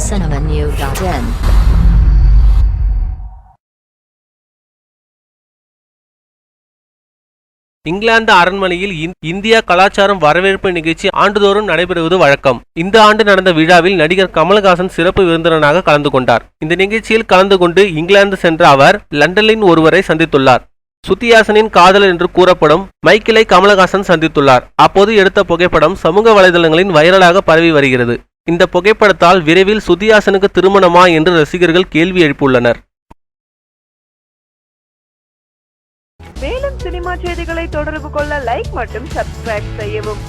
cinemanew.in. England அரண்மனையில் India கலாச்சாரம் வரவேற்பு நிகழ்ச்சி ஆண்டுதோறும் நடைபெறுவது வழக்கம். இந்த ஆண்டு நடந்த விழாவில் நடிகர் கமல்ஹாசன் சிறப்பு விருந்தினராக கலந்து கொண்டார். இந்த நிகழ்ச்சியில் கலந்து கொண்டு இங்கிலாந்து சென்ற அவர் லண்டனில் ஒருவரை சந்தித்துள்ளார். சுத்தியாசனின் காதலர் என்று கூறப்படும் மைக்கேலை கமல்ஹாசன் சந்தித்துள்ளார். அப்போது எடுத்த புகைப்படம் சமூக வலைதளங்களில் வைரலாக பரவி வருகிறது. இந்த புகைப்படத்தால் விரைவில் சுத்தியாசனுக்கு திருமணமா என்று ரசிகர்கள் கேள்வி எழுப்பியுள்ளனர். மேலும் சினிமா செய்திகளை தொடர்பு கொள்ள லைக் மற்றும் சப்ஸ்கிரைப் செய்யவும்.